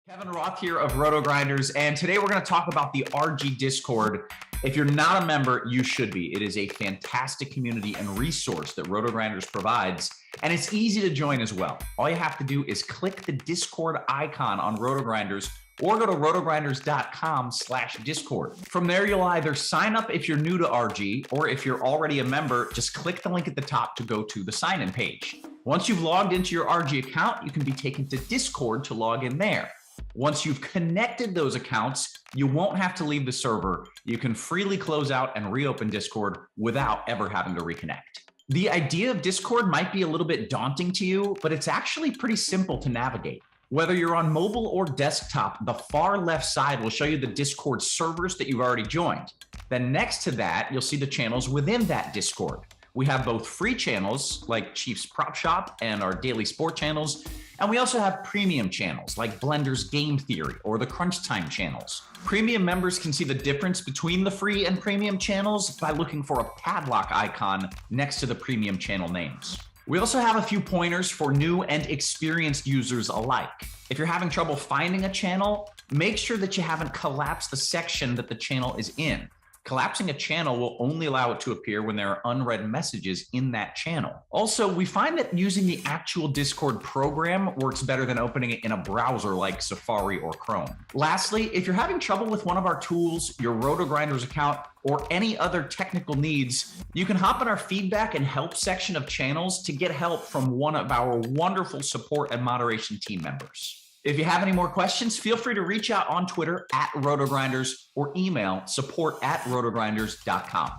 Kevin Roth here of RotoGrinders, and today we're going to talk about the RG Discord. If you're not a member, you should be. It is a fantastic community and resource that RotoGrinders provides, and it's easy to join as well. All you have to do is click the Discord icon on RotoGrinders or go to rotogrinders.com/discord. From there, you'll either sign up if you're new to RG, or if you're already a member, just click the link at the top to go to the sign-in page. Once you've logged into your RG account, you can be taken to Discord to log in there. Once you've connected those accounts, you won't have to leave the server. You can freely close out and reopen Discord without ever having to reconnect. The idea of Discord might be a little bit daunting to you, but it's actually pretty simple to navigate. Whether you're on mobile or desktop, the far left side will show you the Discord servers that you've already joined. Then next to that, you'll see the channels within that Discord. We have both free channels like Chiefs Prop Shop and our daily sport channels, and we also have premium channels like Blender's Game Theory or the Crunch Time channels. Premium members can see the difference between the free and premium channels by looking for a padlock icon next to the premium channel names. We also have a few pointers for new and experienced users alike. If you're having trouble finding a channel, make sure that you haven't collapsed the section that the channel is in. Collapsing a channel will only allow it to appear when there are unread messages in that channel. Also, we find that using the actual Discord program works better than opening it in a browser like Safari or Chrome. Lastly, if you're having trouble with one of our tools, your RotoGrinders account, or any other technical needs, you can hop in our feedback and help section of channels to get help from one of our wonderful support and moderation team members. If you have any more questions, feel free to reach out on Twitter @RotoGrinders or email support@rotogrinders.com.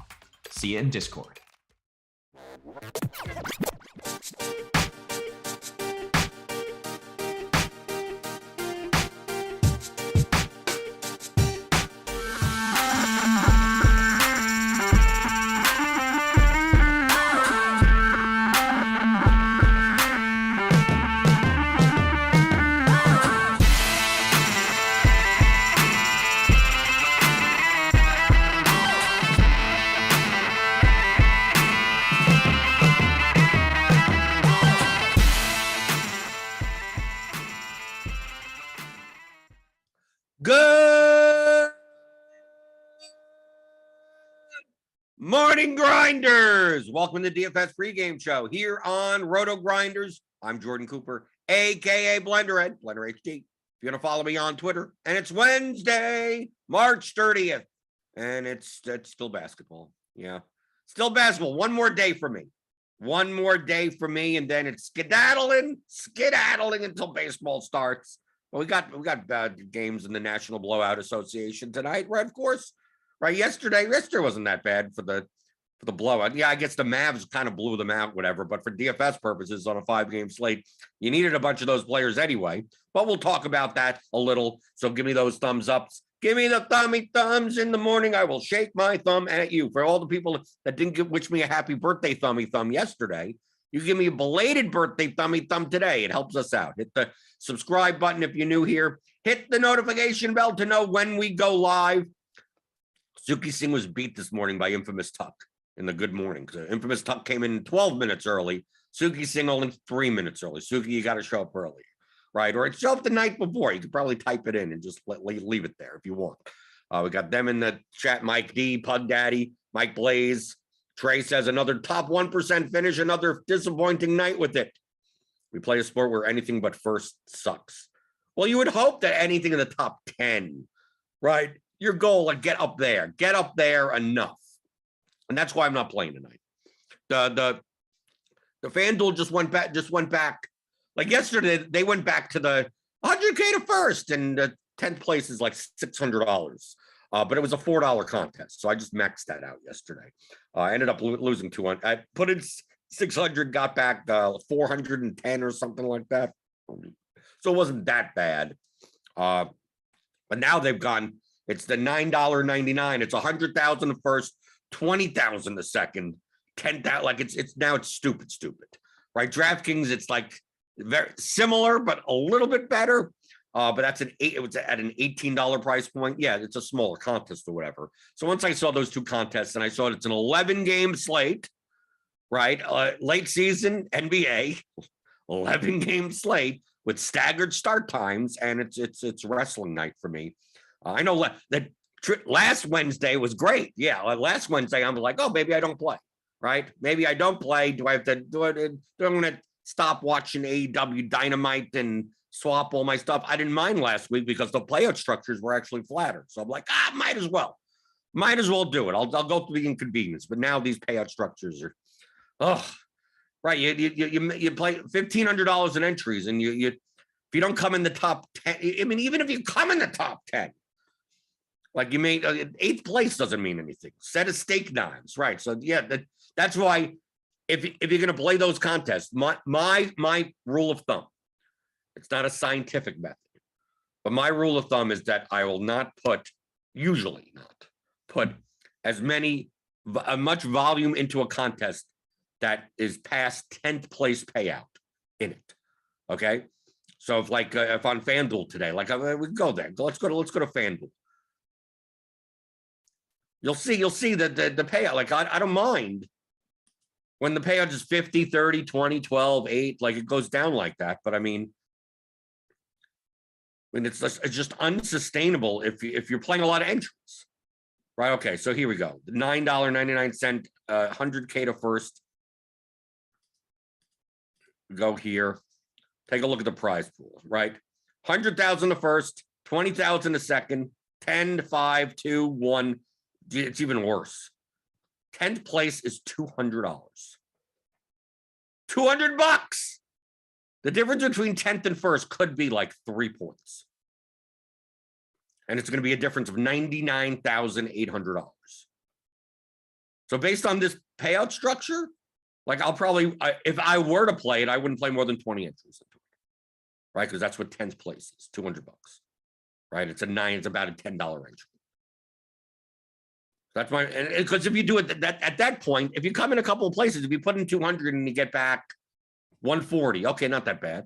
See you in Discord. Good morning, Grinders. Welcome to the DFS pregame show here on RotoGrinders. I'm Jordan Cooper, aka BlenderEd, Blender HD. If you're gonna follow me on Twitter, and it's Wednesday, March 30th, and it's still basketball. Yeah, still basketball. One more day for me. One more day for me, and then it's skedaddling until baseball starts. Well, we got games in the National Blowout Association tonight, right? Of course, right? Yesterday wasn't that bad for the blowout. Yeah, I guess the Mavs kind of blew them out, whatever. But for DFS purposes, on a 5-game slate, you needed a bunch of those players anyway. But we'll talk about that a little. So give me those thumbs ups. Give me the thummy thumbs in the morning. I will shake my thumb at you. For all the people that didn't wish me a happy birthday thummy thumb yesterday, you give me a belated birthday thummy thumb today. It helps us out. Hit the subscribe button if you're new here. Hit the notification bell to know when we go live. Suki Singh was beat this morning by Infamous Tuck in the Good Morning. So Infamous Tuck came in 12 minutes early. Suki Singh only 3 minutes early. Suki, you got to show up early, right? Or show up the night before. You could probably type it in and just leave it there if you want. We got them in the chat. Mike D, Pug Daddy, Mike Blaze. Trey says another top 1% finish, another disappointing night with it. We play a sport where anything but first sucks. Well, you would hope that anything in the top 10, right? Your goal, like get up there enough. And that's why I'm not playing tonight. The FanDuel just went back. Like yesterday, they went back to the 100K to first, and the 10th place is like $600. But it was a $4 contest, so I just maxed that out yesterday. I ended up losing 200. I put in 600, got back 410 or something like that. So it wasn't that bad. But now they've gone. It's the $9.99. It's 100,000 the first, 20,000 the second, 10,000. Like it's stupid, right? DraftKings, it's like very similar, but a little bit better. But that's it was at an $18 price point. Yeah, it's a smaller contest or whatever. So once I saw those two contests and I saw it's an 11-game slate, right? Late season NBA, 11-game slate. with staggered start times, and it's wrestling night for me. I know that last Wednesday was great. Yeah, last Wednesday I'm like, oh, maybe I don't play, right? Maybe I don't play. Do I have to do it? I'm gonna stop watching AEW Dynamite and swap all my stuff. I didn't mind last week because the playout structures were actually flatter. So I'm like, might as well do it. I'll go through the inconvenience. But now these payout structures are, right. You play $1,500 in entries, and if you don't come in the top 10, I mean, even if you come in the top 10, like you made 8th place doesn't mean anything. Set of stake knives, right? So yeah, that's why if you're going to play those contests, my rule of thumb, it's not a scientific method, but my rule of thumb is that I will usually not put as much volume into a contest that is past 10th place payout in it. Okay, so if on FanDuel today, we go there. Let's go to FanDuel. You'll see that the payout. Like I don't mind when the payout is 50, 30, 20, 12, 8. Like it goes down like that. But I mean it's just unsustainable if you're playing a lot of entries. Right. Okay. So here we go. The $9.99, 100K to first. Go here. Take a look at the prize pool. Right. 100,000 to first, 20,000 to second, 10 to 5, 2, 1. It's even worse. 10th place is $200. $200. The difference between 10th and first could be like 3 points. And it's going to be a difference of $99,800. So based on this payout structure, like I'll probably, if I were to play it, I wouldn't play more than 20 entries into it, right? Because that's what 10th place is, $200, right? It's about a $10 entry. That's my, because if you do it at that point, if you come in a couple of places, if you put in 200 and you get back 140, okay, not that bad.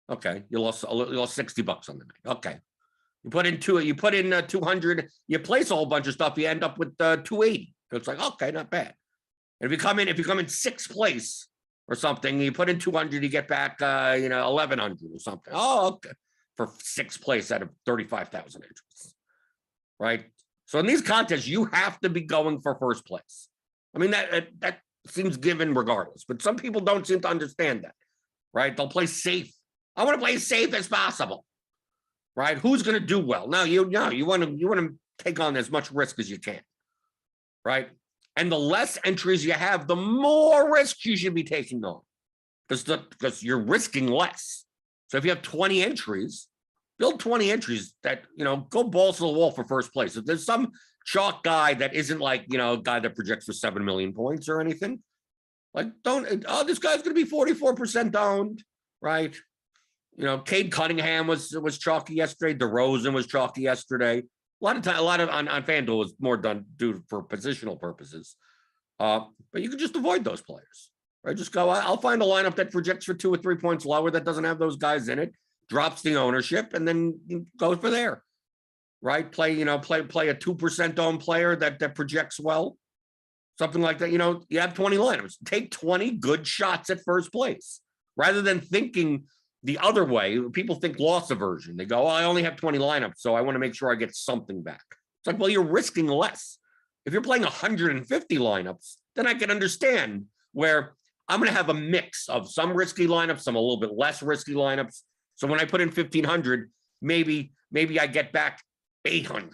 Okay, you lost $60 on the night. Okay. You put in 200, you place a whole bunch of stuff, you end up with 280. So it's like, okay, not bad. And if you come in 6th place or something, you put in 200, you get back 1,100 or something. Oh, okay. For 6th place out of 35,000 entries. Right? So in these contests, you have to be going for first place. I mean, that seems given regardless, but some people don't seem to understand that. Right? They'll play safe. I want to play as safe as possible. Right? Who's going to do well? No, you want to take on as much risk as you can. Right? And the less entries you have, the more risk you should be taking on, because you're risking less. So if you have 20 entries, build 20 entries that go balls to the wall for first place. If there's some chalk guy that isn't like a guy that projects for 7 million points or anything, like this guy's going to be 44% owned, right? Cade Cunningham was chalky yesterday. DeRozan was chalky yesterday. A lot of on FanDuel was more done due for positional purposes. But you can just avoid those players, right? Just go, I'll find a lineup that projects for 2 or 3 points lower that doesn't have those guys in it, drops the ownership, and then you go for there, right? Play a 2% owned player that projects well, something like that. You have 20 lineups. Take 20 good shots at first place rather than thinking the other way. People think loss aversion. They go, I only have 20 lineups, so I want to make sure I get something back. It's like, well, you're risking less. If you're playing 150 lineups, then I can understand where I'm going to have a mix of some risky lineups, some a little bit less risky lineups. So when I put in 1,500, maybe I get back 800,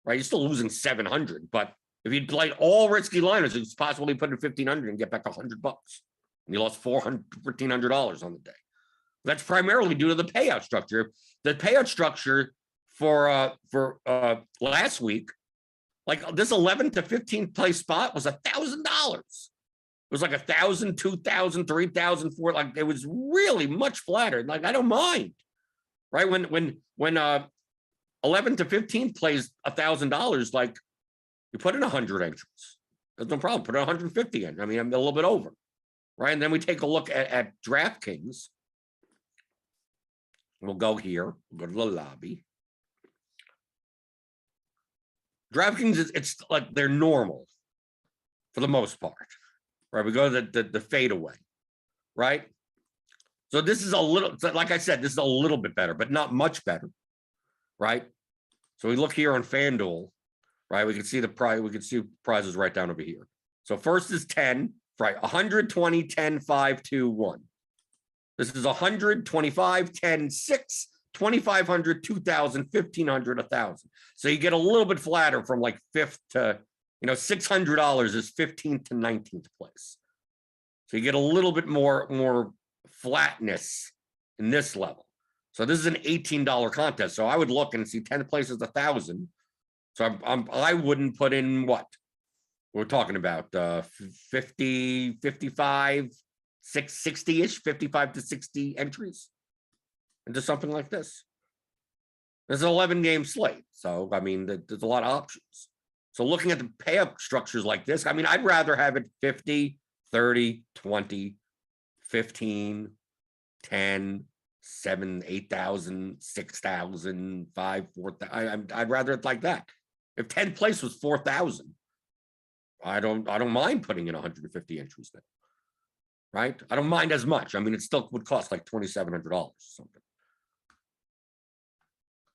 right? You're still losing 700, but if you played all risky lineups, it's possible you put in 1,500 and get back $100, and you lost $1,500 on the day. That's primarily due to the payout structure. The payout structure for last week, like this 11th to 15th place spot was $1,000. It was like 1,000, 2,000, 3,000, 4. Like it was really much flatter. Like I don't mind, right? When 11th to 15th plays $1,000, like you put in 100 entries. There's no problem. Put in 150 in. I mean, I'm a little bit over, right? And then we take a look at DraftKings. We'll go here. We'll go to the lobby. DraftKings, it's like they're normal for the most part, right? We go to the fadeaway, right? So this is a little, like I said, this is a little bit better, but not much better, right? So we look here on FanDuel, right? We can see the prize. We can see prizes right down over here. So first is 10, right? 120, 10, 5, 2, 1. This is 100, 25, 10, 6, 2,500, 2,000, 1,500, 1,000. So you get a little bit flatter from like 5th to, $600 is 15th to 19th place. So you get a little bit more flatness in this level. So this is an $18 contest. So I would look and see 10th place is 1,000. So I wouldn't put in what we're talking about, 50, 55, 60-ish, 55 to 60 entries into something like this. There's an 11-game slate. So, I mean, there's a lot of options. So looking at the payout structures like this, I mean, I'd rather have it 50, 30, 20, 15, 10, 7, 8,000, 6,000, 5, 4,000. I'd rather it like that. If 10th place was 4,000, I don't mind putting in 150 entries there. Right? I don't mind as much. I mean, it still would cost like $2,700 or something.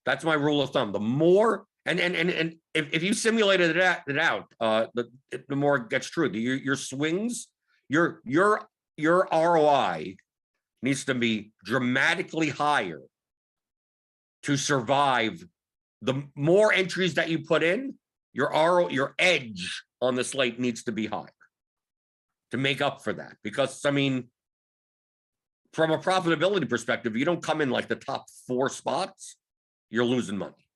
That's my rule of thumb. The more, and if you simulated it out, the more it gets true. Your swings, your ROI needs to be dramatically higher to survive. The more entries that you put in, your edge on the slate needs to be higher to make up for that. Because, I mean, from a profitability perspective, you don't come in like the top 4 spots, you're losing money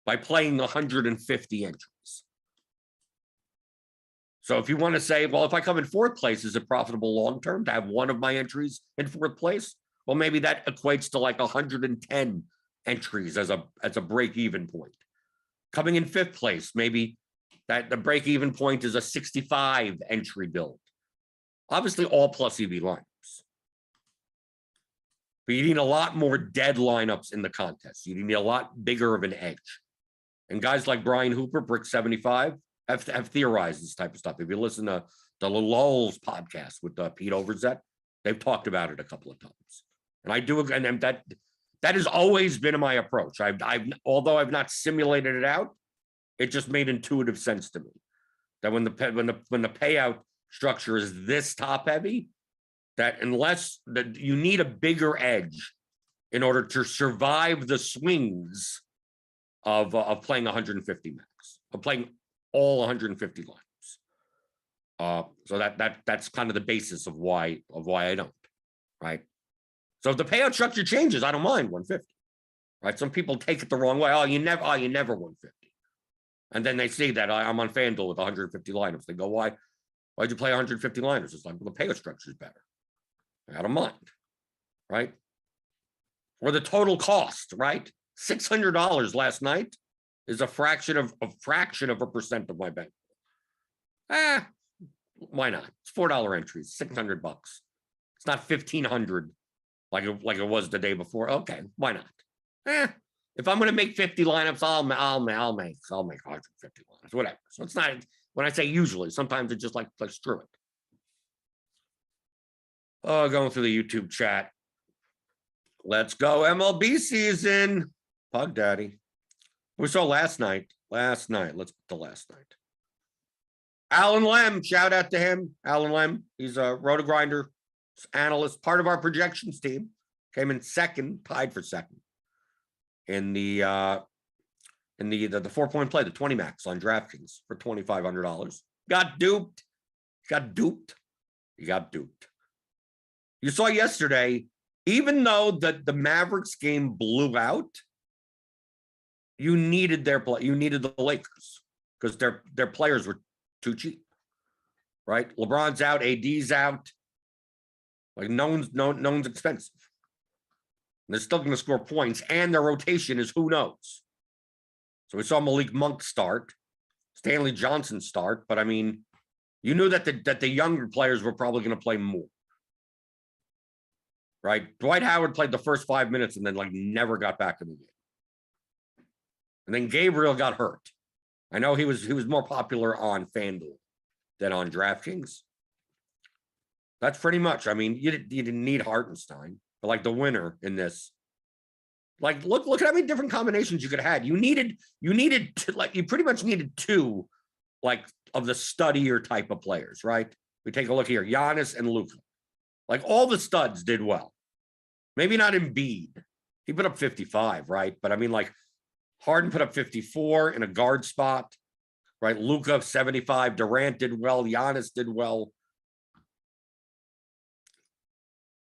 by playing 150 entries. So if you want to say, well, if I come in 4th place, is it profitable long-term to have one of my entries in 4th place? Well, maybe that equates to like 110 entries as a break-even point. Coming in 5th place, maybe that the break-even point is a 65 entry build. Obviously, all plus EV lineups. But you need a lot more dead lineups in the contest. You need a lot bigger of an edge. And guys like Brian Hooper, Brick 75, have theorized this type of stuff. If you listen to the Lulz podcast with Pete Overzet, they've talked about it a couple of times. And I do, and that has always been my approach. Although I've not simulated it out, it just made intuitive sense to me that when the payout structure is this top heavy, that unless that you need a bigger edge in order to survive the swings of playing 150 max, of playing all 150 lineups. So that's kind of the basis of why I don't, right? So if the payout structure changes, I don't mind 150, right? Some people take it the wrong way. Oh, you never 150. And then they see that I'm on FanDuel with 150 lineups. They go, why'd you play 150 lineups? It's like, well, the payout structure is better. I don't mind, right? Or the total cost, right? $600 last night is a fraction of a percent of my bank. Why not? It's $4 entries, $600. It's not $1,500 like it was the day before. Okay, why not? If I'm going to make 50 lineups, I'll make 150 lineups, whatever. So it's not, when I say usually, sometimes it's just like screw it. Oh, going through the YouTube chat. Let's go MLB season. Pug Daddy. We saw last night. Let's put the last night. Alan Lem, shout out to him. Alan Lem, he's a RotoGrinder analyst, part of our projections team. Came in second, tied for second in the 4-point play, the 20 max on DraftKings for $2,500. Got duped. He got duped. You saw yesterday, even though the Mavericks game blew out, you needed the Lakers because their players were too cheap, right? LeBron's out, AD's out. Like no one's expensive. And they're still going to score points, and their rotation is who knows. So we saw Malik Monk start, Stanley Johnson start, but I mean, you knew that the younger players were probably going to play more. Right? Dwight Howard played the first 5 minutes and then like never got back in the game. And then Gabriel got hurt. I know he was more popular on FanDuel than on DraftKings. That's pretty much. I mean, you didn't need Hartenstein. but like the winner in this. Like, look at how many different combinations you could have had. You needed to, like, you pretty much needed two, like, of the studier type of players, right? We take a look here, Giannis and Luka. Like, all the studs did well. Maybe not Embiid. He put up 55, right? But I mean, like, Harden put up 54 in a guard spot, right? Luka 75, Durant did well, Giannis did well.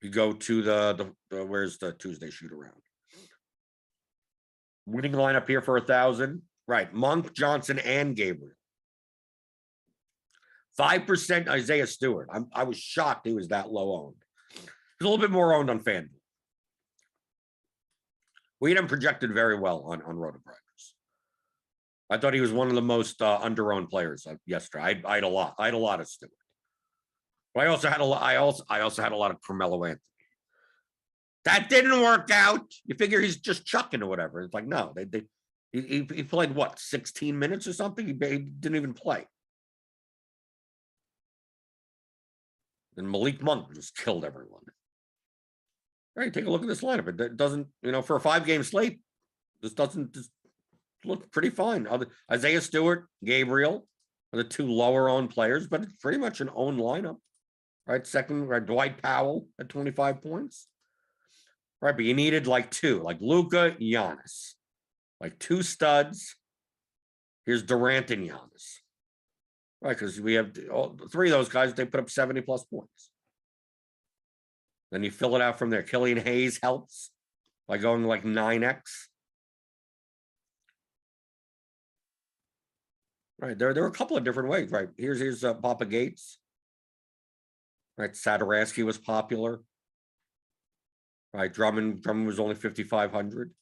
We go to the where's the Tuesday shoot around? Winning lineup here for 1,000. Right. Monk, Johnson, and Gabriel. 5% Isaiah Stewart. I was shocked he was that low owned. He's a little bit more owned on FanDuel. We had him projected very well on RotoGrinders. I thought he was one of the most under-owned players yesterday. I had a lot. I had a lot of Stewart. But I also had a lot of Carmelo Anthony. That didn't work out. You figure he's just chucking or whatever. It's like, no, he played what, 16 minutes or something? He didn't even play. And Malik Monk just killed everyone. All right, take a look at this lineup. It doesn't, for a 5-game slate, this doesn't just look pretty fine. Isaiah Stewart, Gabriel are the two lower owned players, but it's pretty much an owned lineup. Right, second, right, Dwight Powell at 25 points. Right, but you needed like two, like Luka, Giannis, like two studs. Here's Durant and Giannis. Right, because we have all three of those guys, they put up 70+ points. Then you fill it out from there. Killian Hayes helps by going like 9x. Right, there are a couple of different ways. Right, here's Papa Gates. Right, Satoransky was popular. Right, Drummond was only 5,500.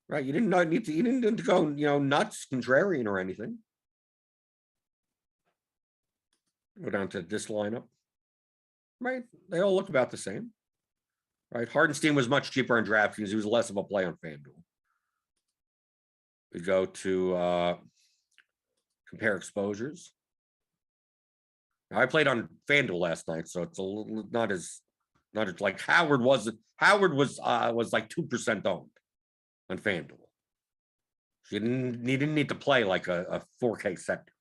Right, you didn't need to go, nuts, contrarian or anything. Go down to this lineup. Right, they all look about the same. Right, Hardenstein was much cheaper on Draftkings. He was less of a play on FanDuel. We go to compare exposures. Now, I played on FanDuel last night, so it's a little not as like Howard was. Howard was like 2% owned on FanDuel. He didn't need to play like a 4K sector.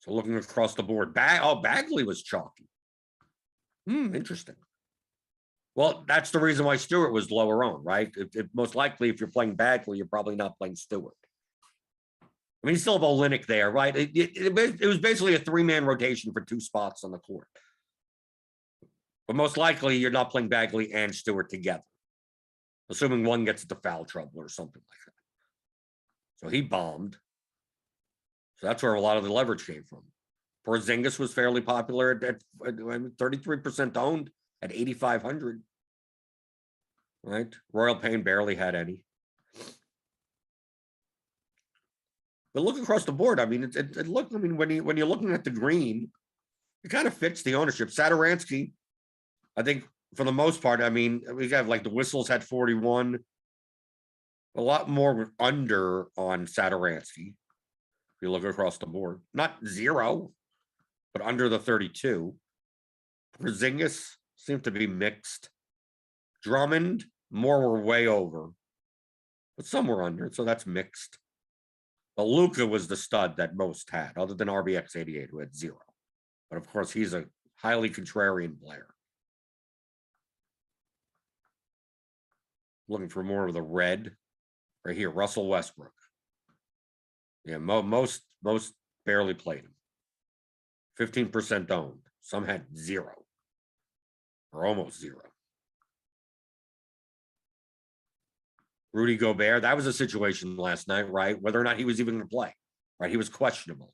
So looking across the board, Bagley was chalky. Interesting. Well, that's the reason why Stewart was lower owned, right? Most likely, if you're playing Bagley, you're probably not playing Stewart. I mean, you still have Olynyk there, right? It was basically a 3-man rotation for 2 spots on the court. But most likely, you're not playing Bagley and Stewart together, assuming one gets into foul trouble or something like that. So he bombed. So that's where a lot of the leverage came from. Porzingis was fairly popular at 33% owned at 8,500. Right? Royal Payne barely had any. But look across the board. I mean, when you're looking at the green, it kind of fits the ownership. Satoransky, I think for the most part, I mean, we have like the Whistles had 41. A lot more were under on Satoransky. If you look across the board, not 0, but under the 32. Porzingis seemed to be mixed. Drummond, more were way over, but some were under, so that's mixed. But Luka was the stud that most had, other than RBX88, who had 0. But of course, he's a highly contrarian player. Looking for more of the red. Right here, Russell Westbrook. Yeah, most barely played him. 15% owned. Some had 0. Or almost 0. Rudy Gobert, that was a situation last night, right? Whether or not he was even going to play, right? He was questionable,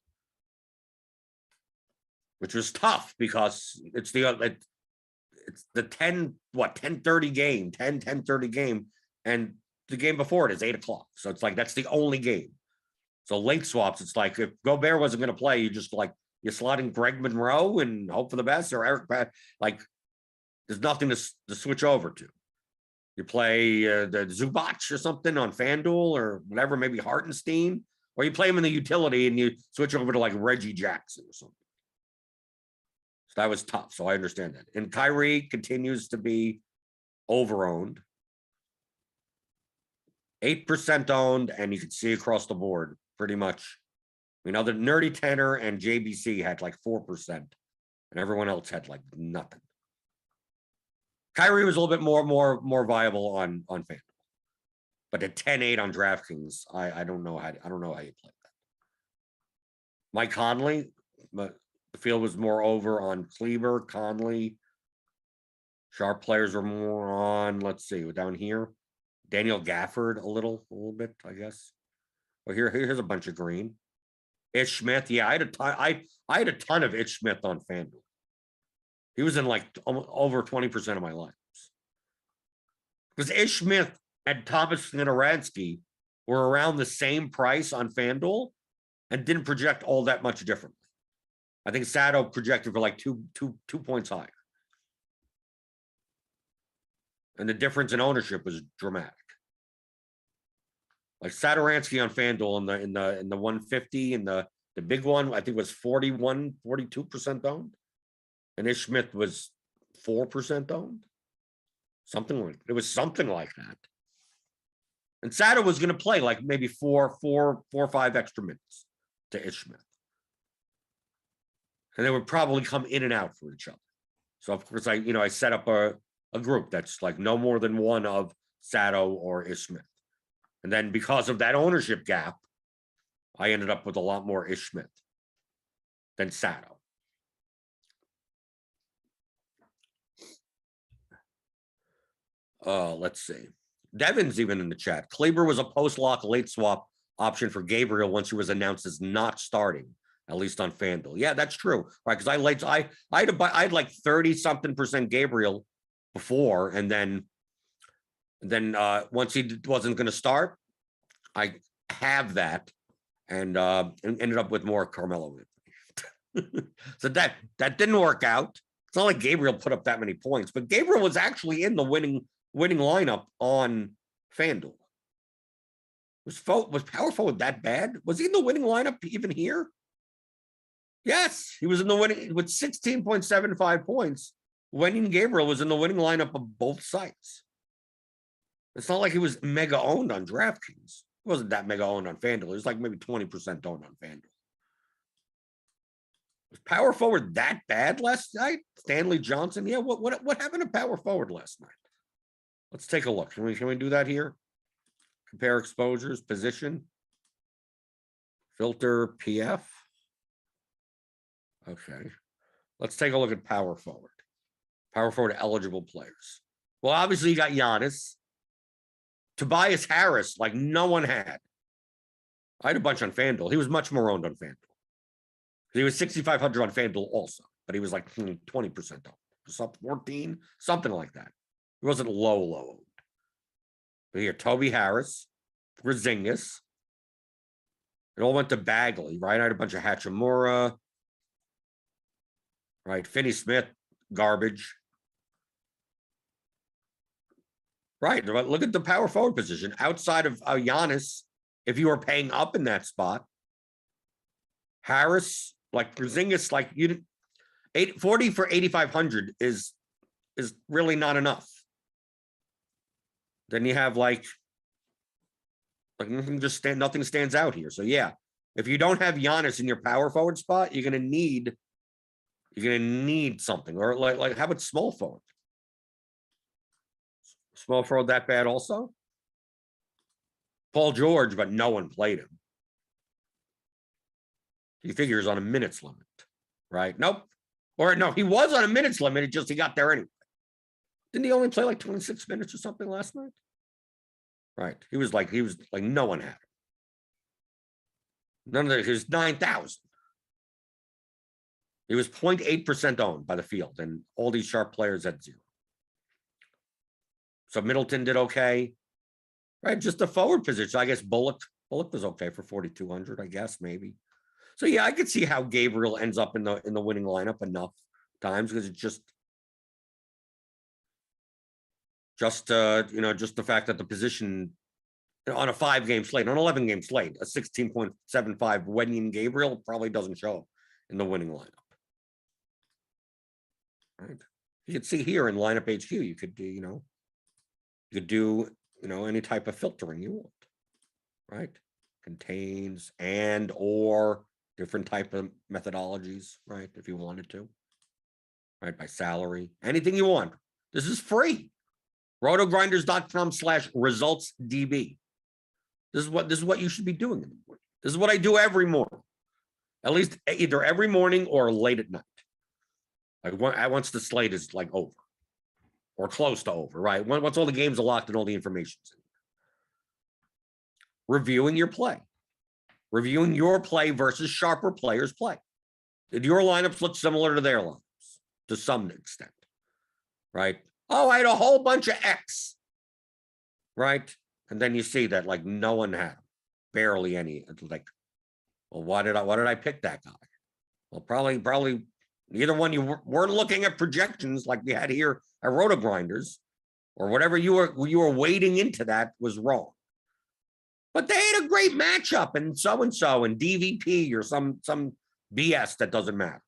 which was tough because it's the 10:30 game, 10:30 game, and the game before it is 8 o'clock. So it's like that's the only game. So late swaps, it's like if Gobert wasn't going to play, you just like you slot in Greg Monroe and hope for the best, or Eric. Like there's nothing to switch over to. You play the Zubac or something on FanDuel or whatever, maybe Hartenstein, or you play him in the utility and you switch over to like Reggie Jackson or something. So that was tough. So I understand that. And Kyrie continues to be over-owned. 8% owned, and you can see across the board pretty much. You know, the Nerdy Tenor and JBC had like 4%, and everyone else had like nothing. Kyrie was a little bit more viable on FanDuel. But at 10-8 on DraftKings, I don't know how you play that. Mike Conley, but the field was more over on Kleber, Conley. Sharp players were more on, let's see, down here. Daniel Gafford a little bit, I guess. Well, here's a bunch of green. Ish Smith, yeah, I had a ton of Ish Smith on FanDuel. He was in like over 20% of my lineups. Because Ish Smith and Thomas Satoransky were around the same price on FanDuel and didn't project all that much differently. I think Sato projected for like two points higher. And the difference in ownership was dramatic. Like Satoransky on FanDuel in the 150 and the big one, I think was 42% owned. And Ish Smith was 4% owned. It was something like that. And Sato was going to play like maybe four or five extra minutes to Ish Smith. And they would probably come in and out for each other. So of course I set up a group that's like no more than one of Sato or Ish Smith. And then because of that ownership gap, I ended up with a lot more Ish Smith than Sato. Let's see. Devin's even in the chat. Kleber was a post-lock late swap option for Gabriel once he was announced as not starting, at least on FanDuel. Yeah, that's true. Right, because I had like 30-something% Gabriel before, and then once he wasn't going to start, I have that and ended up with more Carmelo. So that didn't work out. It's not like Gabriel put up that many points, but Gabriel was actually in the winning lineup on FanDuel. Was power forward that bad? Was he in the winning lineup even here? Yes, he was in the winning with 16.75 points. Winning Gabriel was in the winning lineup of both sites. It's not like he was mega owned on DraftKings. He wasn't that mega owned on FanDuel. He was like maybe 20% owned on FanDuel. Was power forward that bad last night? Stanley Johnson? Yeah, what happened to power forward last night? Let's take a look. Can we do that here? Compare exposures, position, filter, PF. Okay. Let's take a look at power forward. Power forward eligible players. Well, obviously you got Giannis. Tobias Harris, like no one had. I had a bunch on FanDuel. He was much more owned on FanDuel. He was 6,500 on FanDuel also, but he was like 20% owned. 14, something like that. He wasn't low owned. But here, Toby Harris, Porzingis. It all went to Bagley, right? I had a bunch of Hachimura. Right, Finney Smith, garbage. Right, look at the power forward position. Outside of Giannis, if you were paying up in that spot, Harris, like Porzingis, like you did 40 for 8,500 is really not enough. Then you have like nothing stands out here. So yeah, if you don't have Giannis in your power forward spot, you're gonna need something. Or like how about small forward? Small forward that bad also? Paul George, but no one played him. He figures on a minutes limit, right? Nope. Or no, he was on a minutes limit. He got there anyway. Didn't he only play like 26 minutes or something last night? Right. He was like no one had him. None of it. He was 9,000. He was 0.8% owned by the field, and all these sharp players at 0. So Middleton did okay. Right. Just the forward position. I guess Bullock was okay for 4,200, I guess, maybe. So yeah, I could see how Gabriel ends up in the winning lineup enough times, because it's just the fact that the position on a 5-game slate, on an 11-game slate, a 16.75 Wenyen Gabriel probably doesn't show up in the winning lineup. right? You can see here in lineup HQ, you could do, you could do, any type of filtering you want, right? Contains and or different type of methodologies, right? If you wanted to, right? By salary, anything you want. This is free. RotoGrinders.com/resultsdb. This is what you should be doing in the morning. This is what I do every morning, at least either every morning or late at night. Like once the slate is like over or close to over, right? Once all the games are locked and all the information's in. Reviewing your play. Reviewing your play versus sharper players' play. Did your lineups look similar to their lineups to some extent? Right? Oh, I had a whole bunch of X. Right? And then you see that like no one had barely any. It's like, well, why did I pick that guy? Well, probably neither one you weren't looking at projections like we had here at RotoGrinders, or whatever you were wading into that was wrong. But they had a great matchup and so and DVP or some BS that doesn't matter.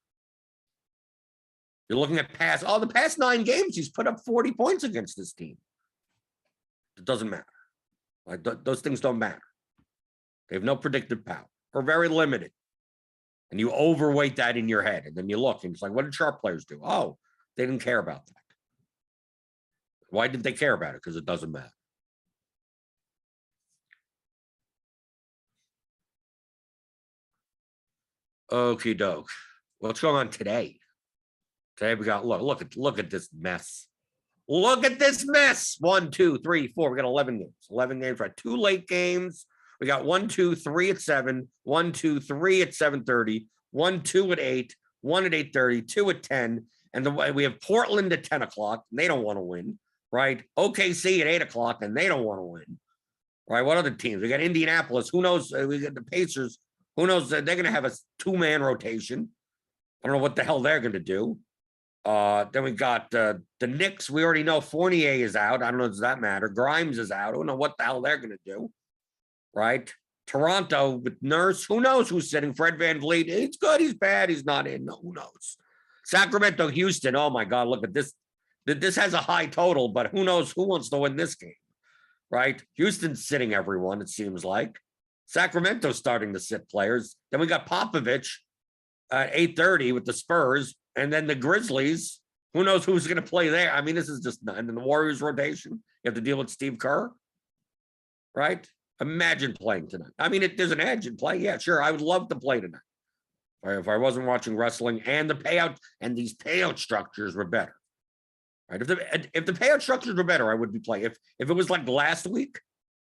You're looking at the past 9 games, he's put up 40 points against this team. It doesn't matter. Like those things don't matter. They have no predictive power or very limited. And you overweight that in your head. And then you look and it's like, what did sharp players do? Oh, they didn't care about that. Why did they care about it? Because it doesn't matter. Okie doke. What's going on today? Today we got look at this mess. Look at this mess. 1, 2, 3, 4. We got 11 games. 11 games. Right. 2 late games. We got 1, 2, 3 at 7. 1, 2, 3 at 7:30. 1, 2 at 8. 1 at 8:30. 2 at 10. And we have Portland at 10 o'clock. And they don't want to win. Right. OKC at 8 o'clock. And they don't want to win. Right. What other teams? We got Indianapolis. Who knows? We got the Pacers. Who knows? They're going to have a 2-man rotation. I don't know what the hell they're going to do. Then we got the Knicks. We already know Fournier is out. I don't know, does that matter? Grimes is out. I don't know what the hell they're going to do. Right? Toronto with Nurse. Who knows who's sitting? Fred VanVleet. He's good. He's bad. He's not in. No, who knows? Sacramento, Houston. Oh, my God. Look at this. This has a high total, but who knows who wants to win this game? Right? Houston's sitting everyone, it seems like. Sacramento's starting to sit players. Then we got Popovich at 8:30 with the Spurs. And then the Grizzlies. Who knows who's going to play there? I mean, this is just not. And then the Warriors rotation. You have to deal with Steve Kerr. Right? Imagine playing tonight. I mean, there's an edge in play. Yeah, sure. I would love to play tonight. If I wasn't watching wrestling and the payout and these payout structures were better. Right? If the payout structures were better, I would be playing. If it was like last week,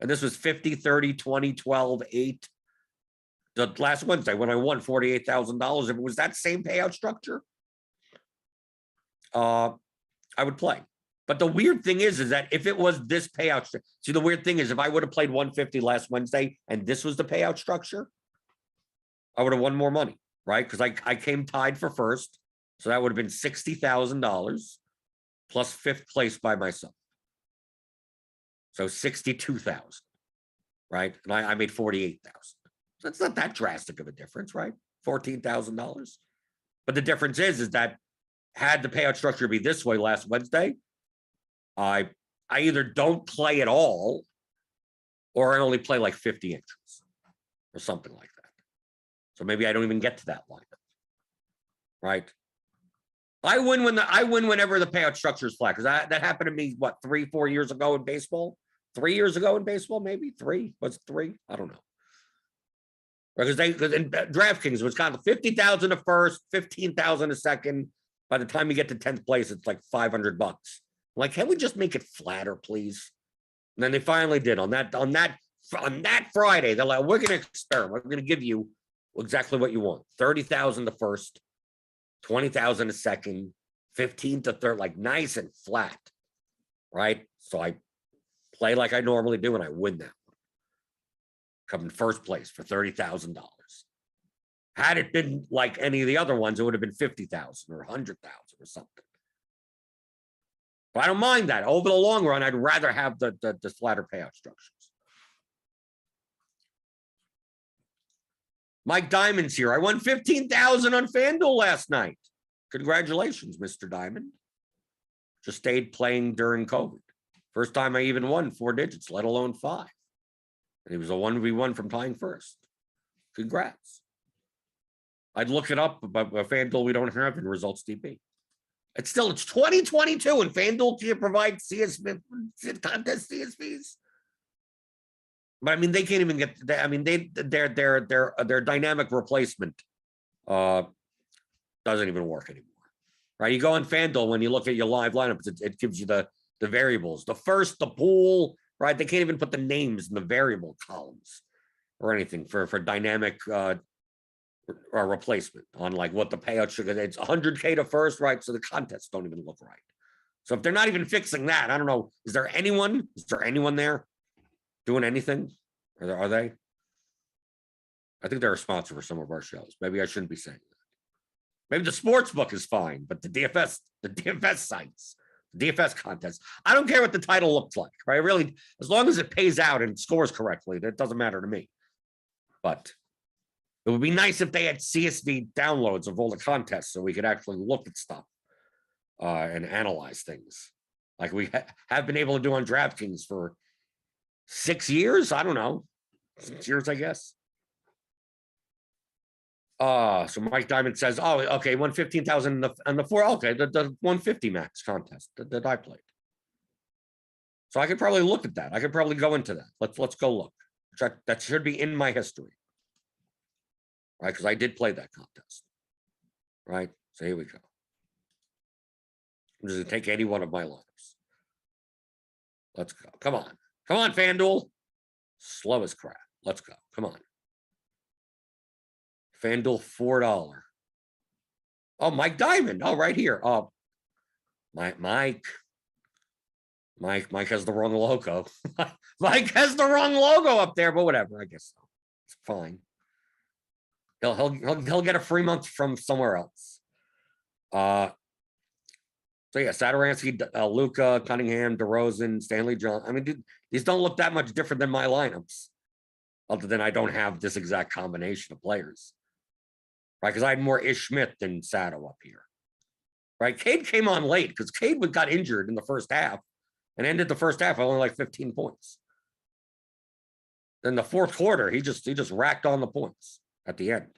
and this was 50, 30, 20, 12, 8. The last Wednesday when I won $48,000, if it was that same payout structure, I would play. But the weird thing is that if it was this payout, see, the weird thing is if I would have played 150 last Wednesday and this was the payout structure, I would have won more money, right? Because I came tied for first. So that would have been $60,000 plus 5th place by myself. So 62,000, right? And I made 48,000. So that's not that drastic of a difference, right? $14,000. But the difference is that had the payout structure be this way last Wednesday, I either don't play at all, or I only play like 50 inches or something like that. So maybe I don't even get to that lineup, right? I win whenever the payout structure is flat, because that happened to me, what, 3-4 years ago in baseball? 3 years ago in baseball, maybe 3. Was it 3? I don't know. Because in DraftKings it was kind of 50,000 a first, 15,000 a second. By the time you get to 10th place, it's like $500. Like, can we just make it flatter, please? And then they finally did on that Friday. They're like, we're going to experiment. We're going to give you exactly what you want: 30,000 the first, 20,000 a second, 15 to 30, like nice and flat, right? So I play like I normally do, and I win that one. Come in first place for $30,000. Had it been like any of the other ones, it would have been 50,000 or 100,000 or something. But I don't mind that. Over the long run, I'd rather have the flatter payout structures. Mike Diamond's here. I won 15,000 on FanDuel last night. Congratulations, Mr. Diamond. Just stayed playing during COVID. First time I even won 4 digits, let alone 5. And he was a 1v1 from tying first. Congrats. I'd look it up, but FanDuel we don't have in results DB. It's 2022 and FanDuel can't provide CSV contest CSVs. But I mean, they can't even get. I mean, their dynamic replacement doesn't even work anymore, right? You go on FanDuel when you look at your live lineups, it gives you the variables, the pool, right? They can't even put the names in the variable columns or anything for dynamic replacement on like what the payout should. It's 100K to first, right? So the contests don't even look right. So if they're not even fixing that, I don't know. Is there anyone there doing anything? Are they? I think they're a sponsor for some of our shows. Maybe I shouldn't be saying that. Maybe the sports book is fine, but the DFS sites, the DFS contest, I don't care what the title looks like, right? Really, as long as it pays out and scores correctly, that doesn't matter to me. But it would be nice if they had CSV downloads of all the contests so we could actually look at stuff and analyze things like we have been able to do on DraftKings for 6 years. I don't know, 6 years, I guess. So Mike Diamond says, oh, okay, 115,000 on the 4. Okay, the 150 max contest that I played. So I could probably look at that. I could probably go into that. Let's go look. That should be in my history. Right, because I did play that contest. Right, so here we go. I'm just gonna take any one of my lineups. Let's go. Come on, FanDuel. Slow as crap. Let's go. Come on. FanDuel $4. Oh, Mike Diamond. Oh, right here. Oh, Mike has the wrong logo. Mike has the wrong logo up there, but whatever. I guess so. It's fine. He'll get a free month from somewhere else. So yeah, Satoransky, Luka, Cunningham, DeRozan, Stanley John. I mean, these don't look that much different than my lineups, other than I don't have this exact combination of players, right? Because I had more Ish Smith than Sato up here, right? Cade came on late because Cade got injured in the first half and ended the first half with only like 15 points. Then the fourth quarter, he just racked on the points at the end.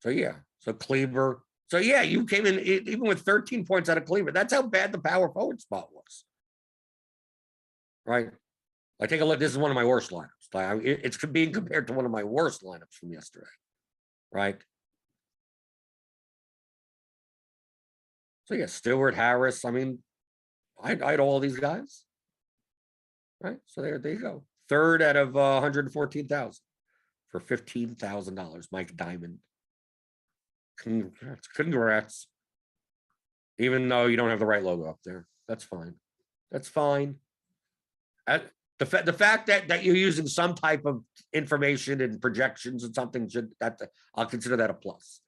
So yeah, so Kleber. So yeah, you came in even with 13 points out of Kleber. That's how bad the power forward spot was. Right? Like, take a look. This is one of my worst lineups. Like, it's being compared to one of my worst lineups from yesterday. Right? So yeah, Stewart, Harris. I mean, I had all these guys. Right? So there you go. Third out of 114,000 for $15,000. Mike Diamond. Congrats. Even though you don't have the right logo up there, that's fine. That's fine. The fact that you're using some type of information and projections and something I'll consider that a plus.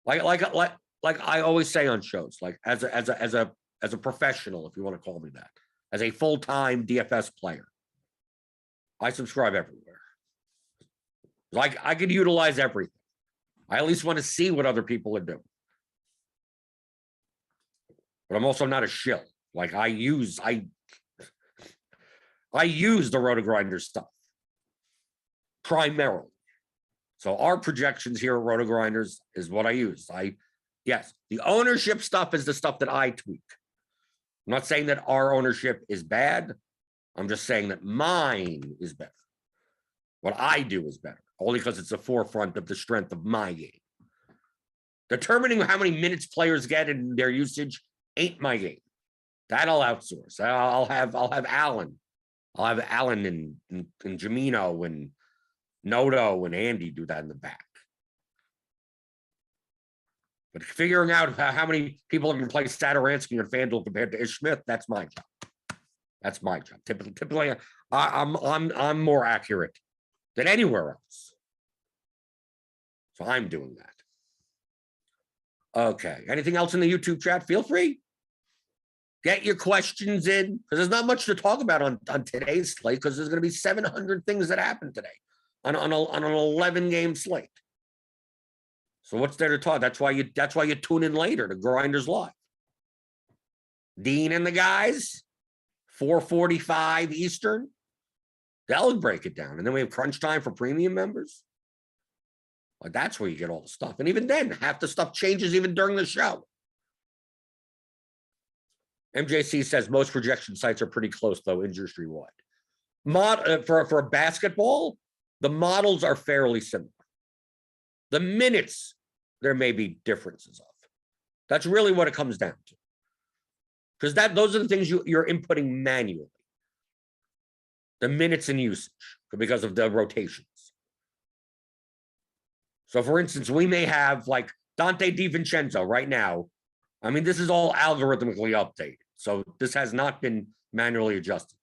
Like I always say on shows, like as a professional, if you want to call me that, as a full-time DFS player, I subscribe everywhere. Like I could utilize everything. I at least want to see what other people are doing. But I'm also not a shill. Like I use the RotoGrinders stuff primarily. So our projections here at RotoGrinders is what I use. Yes, the ownership stuff is the stuff that I tweak. I'm not saying that our ownership is bad. I'm just saying that mine is better. What I do is better, only because it's the forefront of the strength of my game. Determining how many minutes players get in their usage ain't my game. That I'll outsource. I'll have Alan. I'll have Alan and Jamino and Noto and Andy do that in the back. But figuring out how many people can play Satoransky and FanDuel compared to Ish Smith, that's my job. That's my job. Typically, I'm more accurate than anywhere else. So I'm doing that. Okay. Anything else in the YouTube chat? Feel free. Get your questions in, because there's not much to talk about on today's slate, because there's going to be 700 things that happen today on an 11-game slate. So what's there to talk? That's why you tune in later to Grinders Live. Dean and the guys, 4:45 Eastern. They'll break it down. And then we have crunch time for premium members. Like that's where you get all the stuff. And even then, half the stuff changes even during the show. MJC says most projection sites are pretty close, though, industry-wide. For basketball, the models are fairly similar. The minutes, there may be differences of. That's really what it comes down to. Because those are the things you're inputting manually. The minutes in usage because of the rotations. So, for instance, we may have like Dante DiVincenzo right now. I mean, this is all algorithmically updated. So this has not been manually adjusted.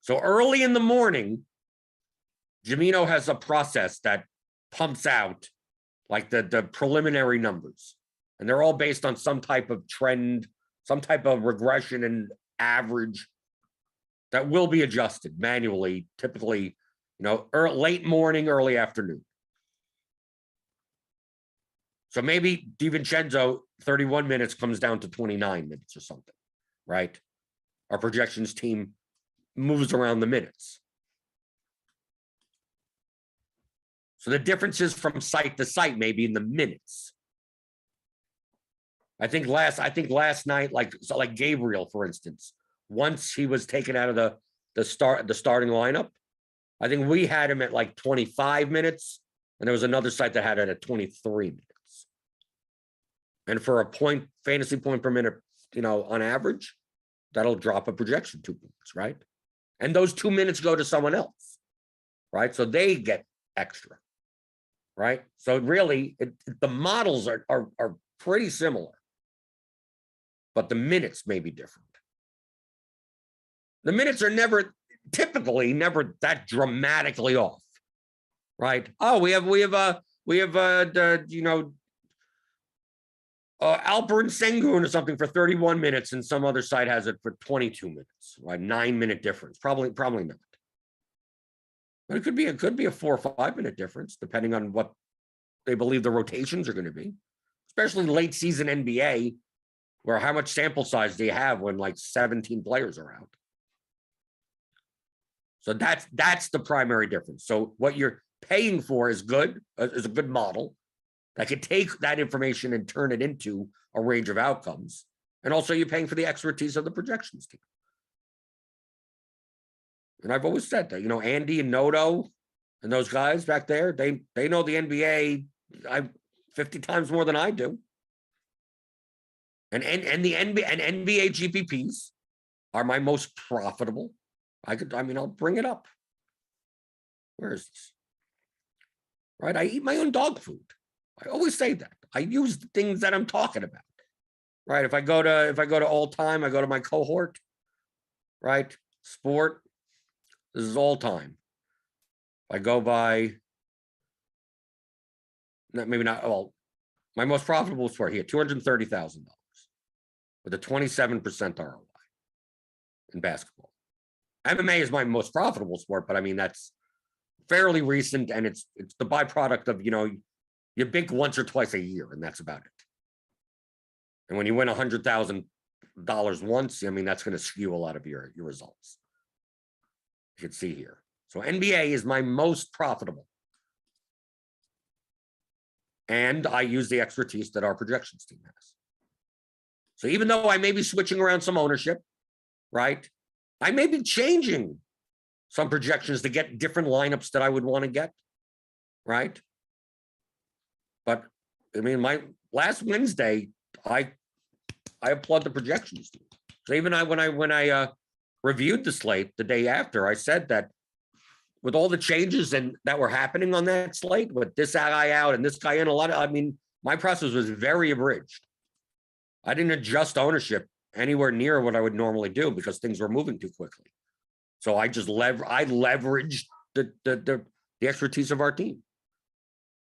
So early in the morning, Jamino has a process that pumps out like the preliminary numbers. And they're all based on some type of trend, some type of regression and average that will be adjusted manually, typically, late morning, early afternoon. So maybe DiVincenzo, 31 minutes comes down to 29 minutes or something, right? Our projections team moves around the minutes. So the differences from site to site may be in the minutes. I think last night, like Gabriel, for instance, once he was taken out of the starting lineup, I think we had him at like 25 minutes, and there was another site that had it at 23 minutes. And for a fantasy point per minute, on average, that'll drop a projection 2 minutes, right? And those 2 minutes go to someone else, right? So they get extra, right? So really, the models are pretty similar, but the minutes may be different. The minutes are typically never that dramatically off, right? Oh, we have Alperen Sengun or something for 31 minutes, and some other site has it for 22 minutes, right? 9-minute difference. Probably not. But it could be a 4 or 5 minute difference, depending on what they believe the rotations are going to be, especially late season NBA, where how much sample size do you have when like 17 players are out? So that's the primary difference. So what you're paying for is good, is a good model that could take that information and turn it into a range of outcomes. And also you're paying for the expertise of the projections team. And I've always said that, Andy and Noto and those guys back there, they know the NBA 50 times more than I do. And the NBA and NBA GPPs are my most profitable. I'll bring it up. Where is this? Right? I eat my own dog food. I always say that. I use the things that I'm talking about. Right? If I go to all time, I go to my cohort. Right? Sport. This is all time. I go by maybe not. Well, my most profitable sport here, $230,000 with a 27% ROI in basketball. MMA is my most profitable sport, but I mean that's fairly recent, and it's the byproduct of you bink once or twice a year, and that's about it. And when you win $100,000 once, I mean that's going to skew a lot of your results. You can see here. So NBA is my most profitable, and I use the expertise that our projections team has. So even though I may be switching around some ownership, right? I may be changing some projections to get different lineups that I would want to get, right? But I mean, my last Wednesday, I applaud the projections team. So even when I reviewed the slate the day after, I said that with all the changes that were happening on that slate, with this guy out and this guy in, my process was very abridged. I didn't adjust ownership anywhere near what I would normally do because things were moving too quickly. So I just leveraged the expertise of our team.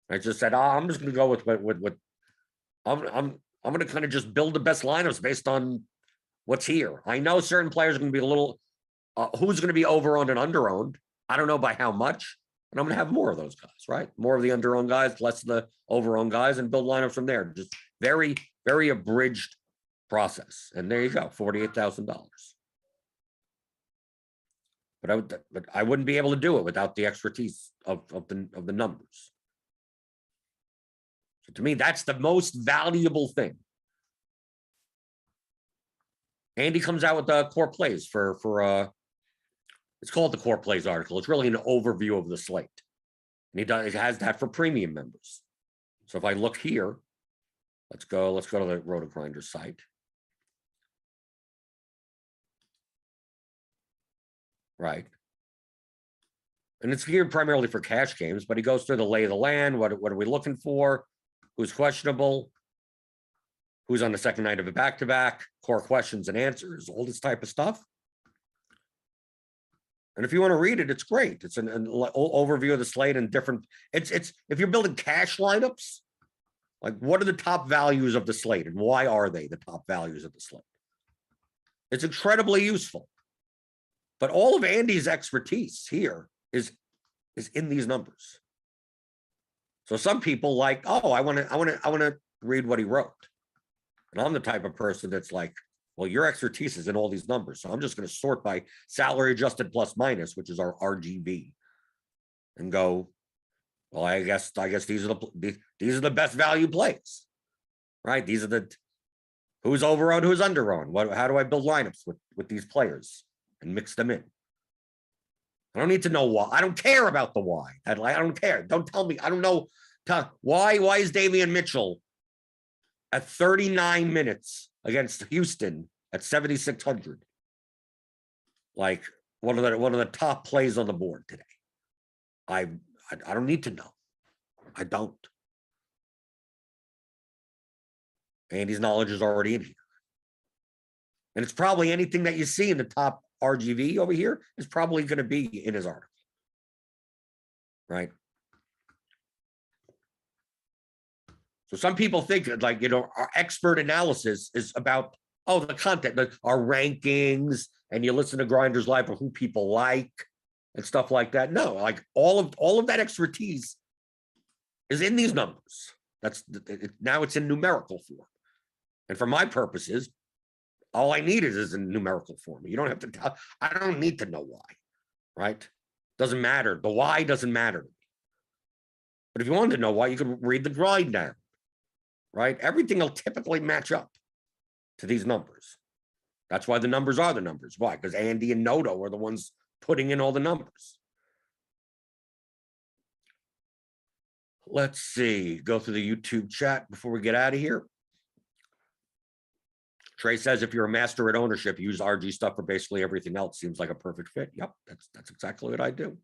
I just said, I'm just going to go with I'm going to kind of just build the best lineups based on what's here. I know certain players are going to be a little, who's going to be over-owned and under-owned. I don't know by how much, And I'm going to have more of those guys, right? More of the under-owned guys, less of the over-owned guys, and build lineups from there. Just very, very abridged process. And there you go, $48,000. But I wouldn't be able to do it without the expertise of the numbers. So to me, that's the most valuable thing. Andy comes out with the core plays for it's called the core plays article. It's really an overview of the slate. And it has that for premium members. So if I look here, let's go to the RotoGrinders site. Right. And it's geared primarily for cash games, but he goes through the lay of the land. What are we looking for? Who's questionable? Who's on the second night of a back-to-back? Core questions and answers, all this type of stuff. And if you want to read it, it's great. It's an overview of the slate and different. It's if you're building cash lineups, like what are the top values of the slate and why are they the top values of the slate? It's incredibly useful. But all of Andy's expertise here is in these numbers. So some people like, oh, I want to read what he wrote. And I'm the type of person that's like, well, your expertise is in all these numbers. So I'm just going to sort by salary adjusted plus minus, which is our RGB, and go, well, I guess these are the best value plays, right? These are the who's over-owned, who's under-owned. How do I build lineups with these players and mix them in? I don't need to know why. I don't care about the why. I don't care. Don't tell me. I don't know why is Davion Mitchell at 39 minutes against Houston at 7,600? Like one of the top plays on the board today. I don't need to know. I don't. Andy's knowledge is already in here. And it's probably anything that you see in the top RGV over here is probably going to be in his article. Right? So some people think that, like, our expert analysis is about, oh, the content, like our rankings, and you listen to Grinders Live for who people like and stuff like that. No, like all of that expertise is in these numbers. Now it's in numerical form. And for my purposes, all I need is in numerical form. You don't have to tell, I don't need to know why, right? Doesn't matter. The why doesn't matter. But if you wanted to know why, you could read the grind down, right? Everything will typically match up to these numbers. That's why the numbers are the numbers. Why? Because Andy and Noto are the ones putting in all the numbers. Let's see. Go through the YouTube chat before we get out of here. Trey says, if you're a master at ownership, use RG stuff for basically everything else. Seems like a perfect fit. Yep, that's exactly what I do.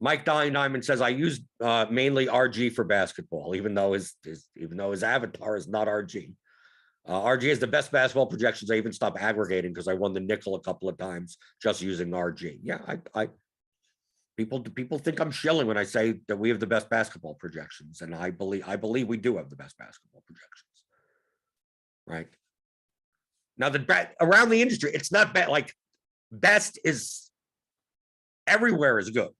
Mike Diamond says, I use mainly RG for basketball, even though his avatar is not RG. RG is the best basketball projections. I even stopped aggregating because I won the nickel a couple of times just using RG. Yeah, people think I'm shilling when I say that we have the best basketball projections, and I believe we do have the best basketball projections. Right now, around the industry, it's not bad. Like best is everywhere is good.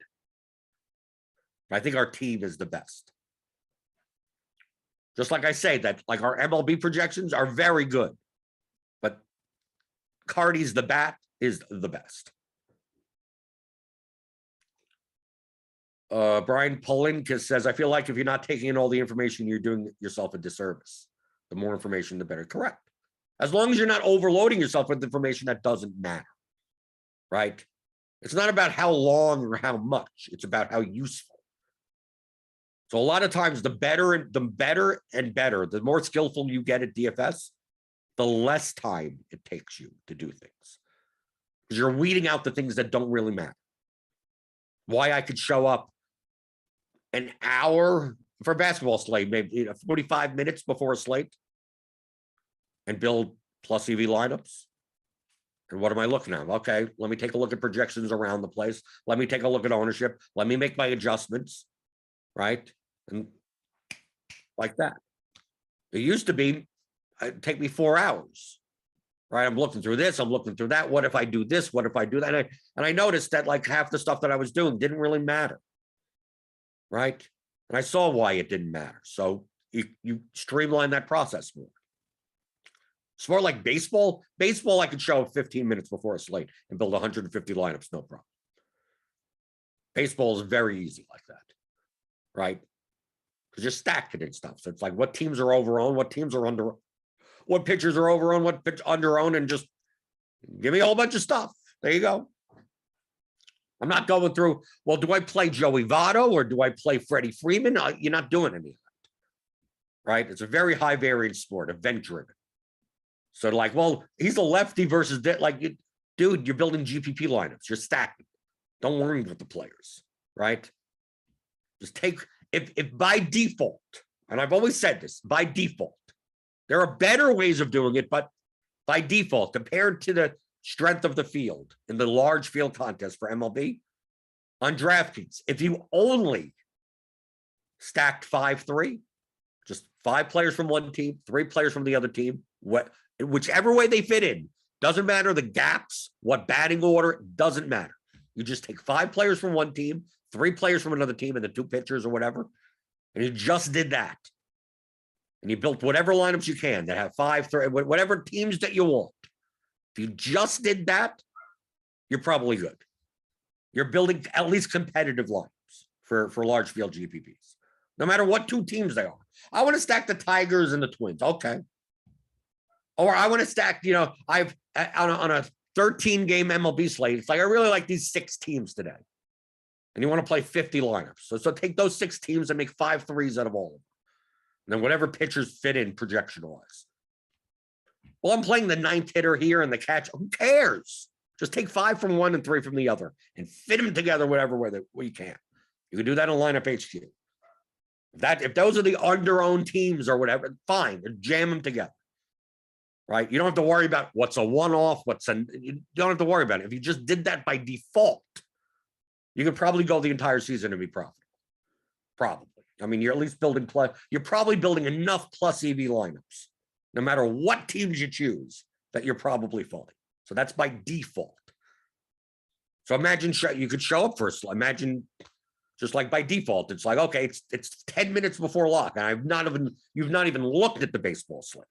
I think our team is the best. Just like I say that, like our MLB projections are very good, but Cardi's the bat is the best. Brian Polinka says, I feel like if you're not taking in all the information, you're doing yourself a disservice. The more information, the better. Correct. As long as you're not overloading yourself with information that doesn't matter, right? It's not about how long or how much. It's about how useful. So a lot of times, the better, the more skillful you get at DFS, the less time it takes you to do things. Because you're weeding out the things that don't really matter. Why I could show up an hour for a basketball slate, maybe 45 minutes before a slate, and build plus EV lineups. And what am I looking at? Okay, let me take a look at projections around the place. Let me take a look at ownership. Let me make my adjustments, right? And like that. It used to be, it'd take me 4 hours. right? I'm looking through this, I'm looking through that. What if I do this? What if I do that? And I noticed that like half the stuff that I was doing didn't really matter, right? And I saw why it didn't matter. So you streamline that process more. It's more like baseball. Baseball, I could show up 15 minutes before a slate and build 150 lineups, no problem. Baseball is very easy like that, right? Because you're stacking and stuff. So it's like what teams are over-owned, what teams are under, what pitchers are over-owned, what pitch under-owned, and just give me a whole bunch of stuff. There you go. I'm not going through, well, do I play Joey Votto or do I play Freddie Freeman? You're not doing any of that, right? It's a very high variance sport, event-driven. So like, well, he's a lefty versus that. Like, dude, you're building GPP lineups. You're stacking. Don't worry about the players, right? Just take, if by default, and I've always said this, by default, there are better ways of doing it, but by default, compared to the strength of the field in the large field contest for MLB, on DraftKings, if you only stacked 5-3, just 5 players from one team, 3 players from the other team, whichever way they fit in, doesn't matter the gaps, what batting order, doesn't matter. You just take 5 players from one team, 3 players from another team, and the 2 pitchers or whatever, and you just did that. And you built whatever lineups you can that have 5, 3, whatever teams that you want. If you just did that, you're probably good. You're building at least competitive lineups for large field GPPs, no matter what 2 teams they are. I want to stack the Tigers and the Twins. Okay. Or I want to stack, I've on a 13-game MLB slate. It's like, I really like these 6 teams today. And you want to play 50 lineups. So take those 6 teams and make 5 threes out of all of them. And then whatever pitchers fit in projection-wise. Well, I'm playing the 9th hitter here and the catch. Who cares? Just take 5 from one and 3 from the other and fit them together whatever way you can. You can do that on lineup HQ. If those are the under-owned teams or whatever, fine. Jam them together. Right? You don't have to worry about what's a one-off, you don't have to worry about it. If you just did that by default, you could probably go the entire season and be profitable. Probably. I mean, you're at least building you're probably building enough plus EV lineups, no matter what teams you choose, that you're probably falling. So that's by default. So imagine you could show up first. Imagine just like by default, it's like, okay, it's 10 minutes before lock, and you've not even looked at the baseball slate.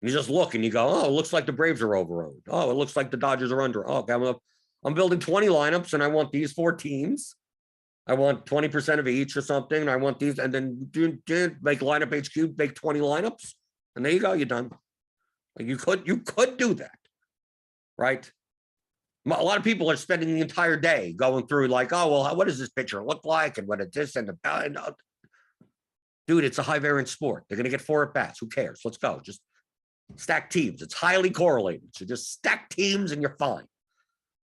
You just look and you go, oh, it looks like the Braves are over-owned. Oh, it looks like the Dodgers are under. Oh, okay, I'm building 20 lineups and I want these 4 teams. I want 20% of each or something. And I want these, and then make lineup HQ, make 20 lineups. And there you go, you're done. Like you could do that, right? A lot of people are spending the entire day going through like, oh, well, what does this pitcher look like? And what is this and the dude, it's a high variance sport. They're going to get 4 at bats. Who cares? Let's go. Just stack teams. It's highly correlated. So just stack teams and you're fine,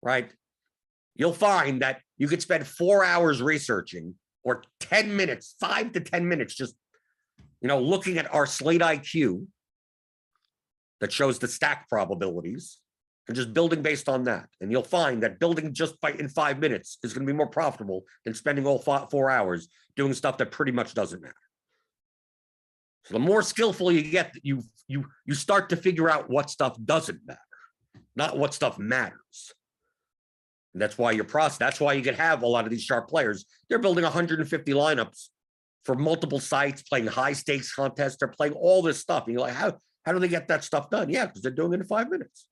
right? You'll find that you could spend 4 hours researching or 10 minutes, 5 to 10 minutes, just, looking at our slate IQ that shows the stack probabilities and just building based on that. And you'll find that building just in 5 minutes is going to be more profitable than spending all 4 hours doing stuff that pretty much doesn't matter. So the more skillful you get, you start to figure out what stuff doesn't matter, not what stuff matters. And that's why that's why you can have a lot of these sharp players. They're building 150 lineups for multiple sites, playing high stakes contests. They're playing all this stuff. And you're like, how do they get that stuff done? Yeah, because they're doing it in 5 minutes.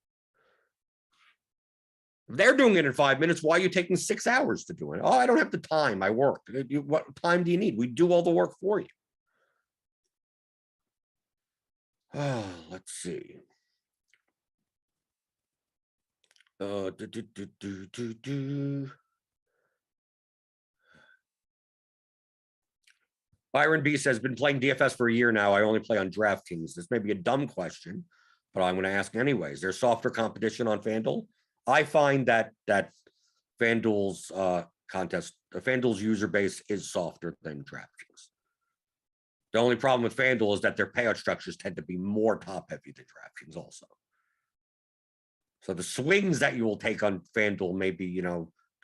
If they're doing it in 5 minutes, why are you taking 6 hours to do it? Oh, I don't have the time. I work. What time do you need? We do all the work for you. Oh, let's see. Byron B says, been playing DFS for a year now. I only play on DraftKings. This may be a dumb question, but I'm going to ask anyways. There's softer competition on FanDuel. I find that FanDuel's FanDuel's user base is softer than DraftKings. The only problem with FanDuel is that their payout structures tend to be more top heavy than DraftKings also. So the swings that you will take on FanDuel may be,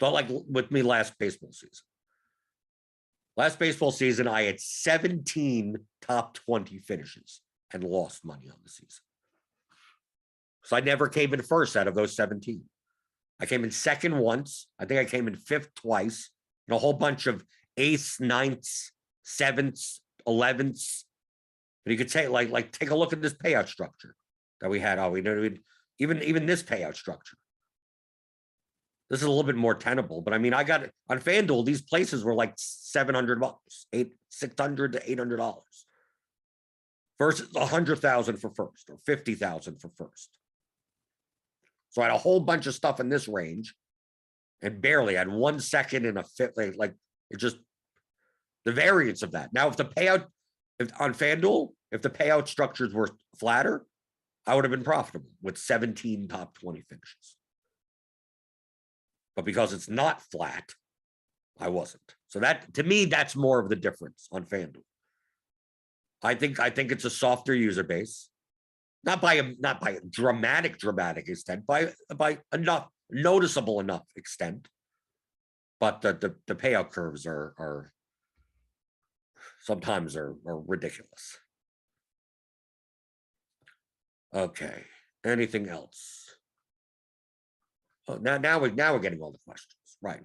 like with me last baseball season. Last baseball season, I had 17 top 20 finishes and lost money on the season. because I never came in first out of those 17. I came in second once. I think I came in fifth twice, and a whole bunch of eighths, ninths, sevenths, 11ths. But you could say, like, take a look at this payout structure that we had. Oh, we know even this payout structure. This is a little bit more tenable, but I mean, I got it on FanDuel. These places were like $700, $600 to $800 versus 100,000 for first or 50,000 for first. So I had a whole bunch of stuff in this range, and barely had 1 second in a fifth. Like it just the variance of that. Now, if the payout on FanDuel, if the payout structures were flatter, I would have been profitable with 17 top 20 finishes. But because it's not flat, I wasn't. So that, to me, that's more of the difference on FanDuel. I think it's a softer user base, not by a dramatic extent, by enough noticeable enough extent. But the payout curves are sometimes are ridiculous. Okay. Anything else? Oh, now we're getting all the questions. Right.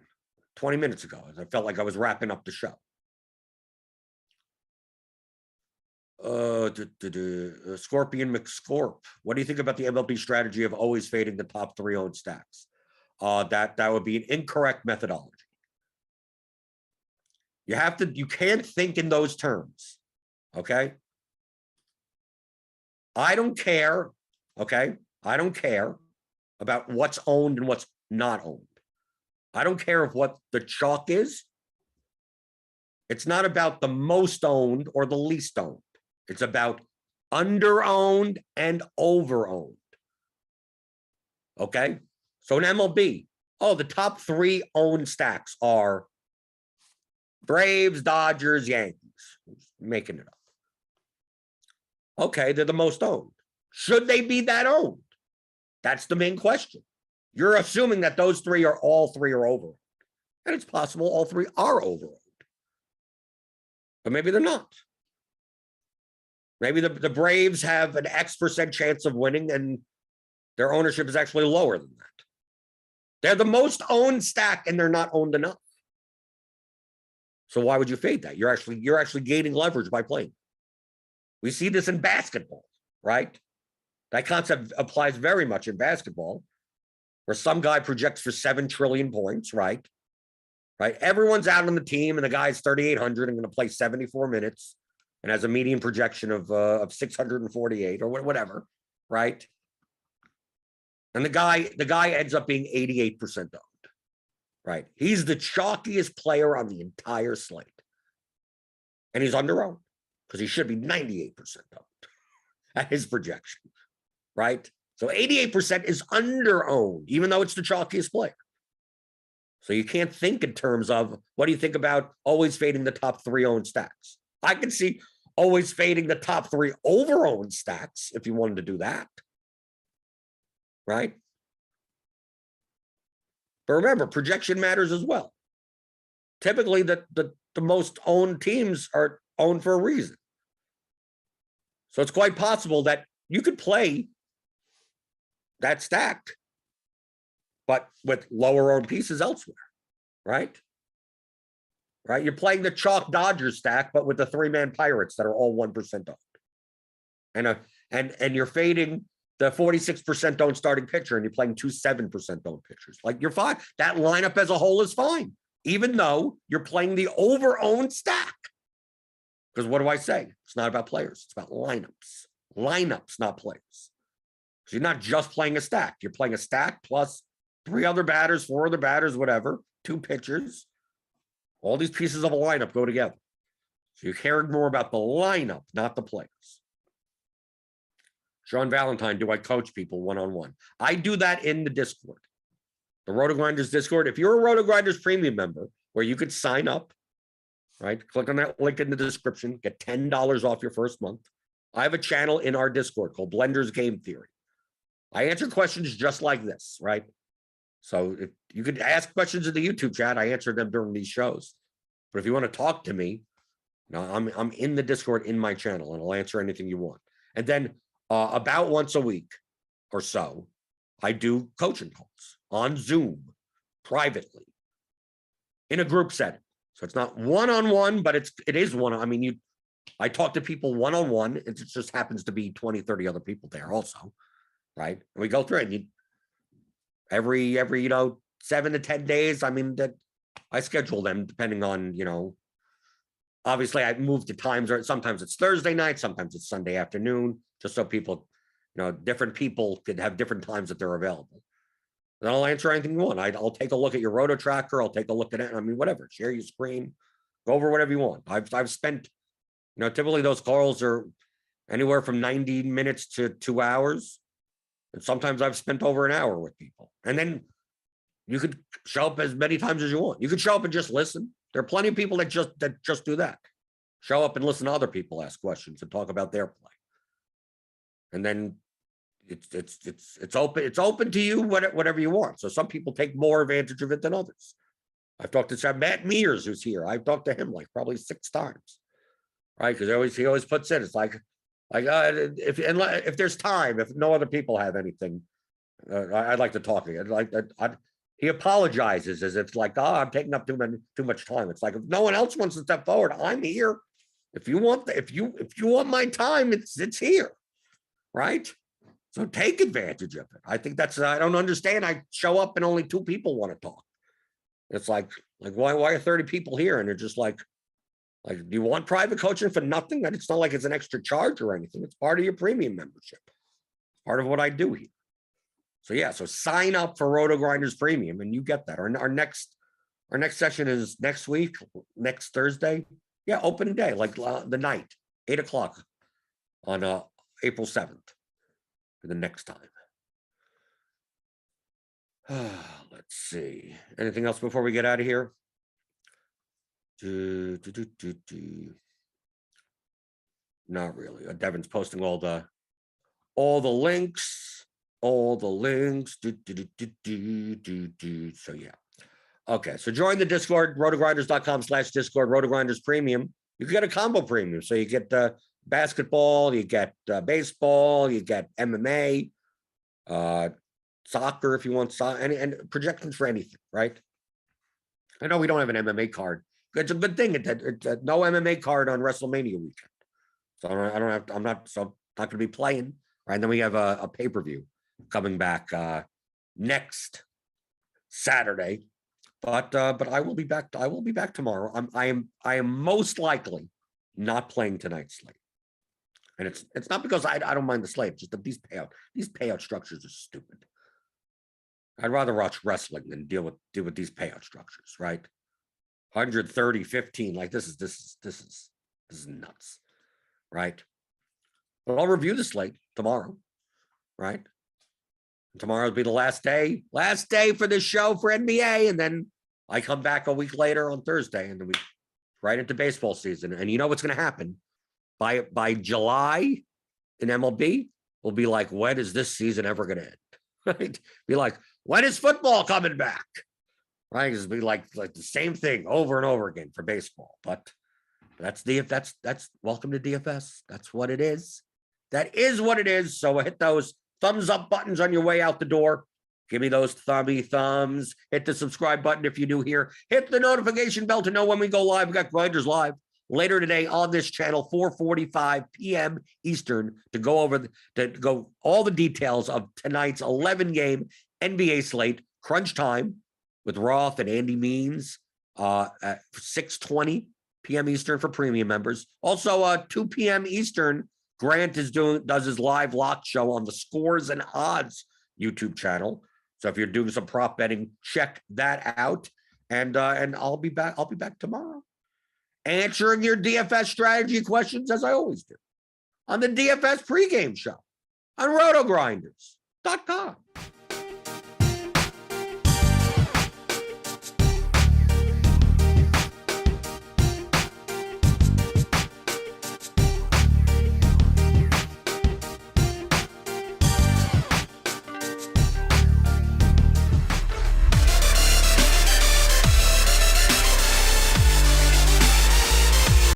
20 minutes ago, as I felt like I was wrapping up the show. Scorpion McScorp. What do you think about the MLB strategy of always fading the top 3 owned stacks? That would be an incorrect methodology. You can't think in those terms. Okay. I don't care. Okay. I don't care about what's owned and what's not owned. I don't care if what the chalk is. It's not about the most owned or the least owned. It's about under-owned and over-owned. Okay? So in MLB, the top 3 owned stacks are Braves, Dodgers, Yankees. Making it up. Okay, they're the most owned. Should they be that owned? That's the main question. You're assuming that those all three are over. And it's possible all 3 are over. But maybe they're not. Maybe the Braves have an X% chance of winning and their ownership is actually lower than that. They're the most owned stack and they're not owned enough. So why would you fade that? You're actually gaining leverage by playing. We see this in basketball, right? That concept applies very much in basketball, where some guy projects for 7 trillion points, right? Right. Everyone's out on the team, and the guy's 3,800 and going to play 74 minutes, and has a median projection of 648 or whatever, right? And the guy ends up being 88% owned, right? He's the chalkiest player on the entire slate, and he's under-owned because he should be 98% owned at his projection. Right? So 88% is under-owned, even though it's the chalkiest player. So you can't think in terms of, what do you think about always fading the top 3 owned stacks? I can see always fading the top 3 over-owned stacks if you wanted to do that. Right? But remember, projection matters as well. Typically, the most owned teams are owned for a reason. So it's quite possible that you could play that stacked, but with lower owned pieces elsewhere, right? Right? You're playing the chalk Dodgers stack, but with the 3-man Pirates that are all 1% owned. And you're fading the 46% owned starting pitcher, and you're playing 2 7% owned pitchers. Like, you're fine. That lineup as a whole is fine, even though you're playing the over-owned stack. Because what do I say? It's not about players. It's about lineups. Lineups, not players. So you're not just playing a stack. You're playing a stack plus 3 other batters, 4 other batters, whatever, 2 pitchers. All these pieces of a lineup go together. So you're caring more about the lineup, not the players. Sean Valentine, do I coach people one-on-one? I do that in the Discord. The RotoGrinders Discord. If you're a RotoGrinders premium member, where you could sign up, right? Click on that link in the description, get $10 off your first month. I have a channel in our Discord called Blender's Game Theory. I answer questions just like this, right? So if you could ask questions in the YouTube chat, I answer them during these shows. But if you want to talk to me, I'm in the Discord in my channel, and I'll answer anything you want. And then about once a week, or so, I do coaching calls on Zoom privately in a group setting. So it's not one-on-one, but it is one. I mean, I talk to people one-on-one. It just happens to be 20, 30 other people there also, right? And we go through it. And every 7 to 10 days, I mean, that I schedule them depending on, obviously I move the times, or sometimes it's Thursday night, sometimes it's Sunday afternoon, just so people, different people could have different times that they're available. And I'll answer anything you want. I'll take a look at your roto tracker. I'll take a look at it. I mean, whatever, share your screen, go over whatever you want. I've spent, typically those calls are anywhere from 90 minutes to 2 hours. And sometimes I've spent over an hour with people. And then you could show up as many times as you want. You could show up and just listen. There are plenty of people that just do that. Show up and listen to other people ask questions and talk about their play. And then it's open to you, whatever you want. So some people take more advantage of it than others. I've talked to Matt Mears, who's here. I've talked to him like probably 6 times, right? Because he always puts in. It's like if there's time, if no other people have anything, I'd like to talk to you. He apologizes as if like, I'm taking up too much time. It's like, if no one else wants to step forward, I'm here. If you want my time, it's here, right? So take advantage of it. I think I don't understand. I show up and only 2 people want to talk. It's like why are 30 people here? And they're just like, do you want private coaching for nothing? And it's not like it's an extra charge or anything. It's part of your premium membership. It's part of what I do here. So yeah, so sign up for RotoGrinders Premium and you get that. Our next session is next week, next Thursday. Yeah, opening day, like the night, 8 o'clock on April 7th for the next time. Let's see. Anything else before we get out of here? Not really. Devin's posting all the links. So yeah. Okay, so join the Discord, rotogrinders.com/Discord, RotoGrinders Premium. You get a combo premium. So you get basketball, you get baseball, you get MMA, soccer if you want, and projections for anything, right? I know we don't have an MMA card. It's a good thing. No MMA card on WrestleMania weekend. So I'm not going to be playing. Right, and then we have a pay-per-view coming back next Saturday. But I will be back. I will be back tomorrow. I am most likely not playing tonight's slate. And it's not because I don't mind the slate, just that these payout structures are stupid. I'd rather watch wrestling than deal with these payout structures, right? 130, 15, like this is nuts, right? But I'll review the slate tomorrow, right? And tomorrow will be the last day for this show for NBA, and then I come back a week later on Thursday, and then we right into baseball season. And you know what's going to happen by July in MLB? We'll be like, when is this season ever going to end? Right? Be like, when is football coming back? Right? It's be like the same thing over and over again for baseball. But that's welcome to DFS. That's what it is. That is what it is. So hit those thumbs up buttons on your way out the door. Give me those thumbs. Hit the subscribe button if you're new here. Hit the notification bell to know when we go live. We got Grinders live later today on this channel, 4:45 p.m. Eastern, to go all the details of tonight's 11-game NBA slate, crunch time with Roth and Andy Means at 6:20 p.m. Eastern for premium members. Also, 2 p.m. Eastern, Grant does his live lock show on the Scores and Odds YouTube channel. So if you're doing some prop betting, check that out. And I'll be back. I'll be back tomorrow, answering your DFS strategy questions as I always do on the DFS pregame show on RotoGrinders.com.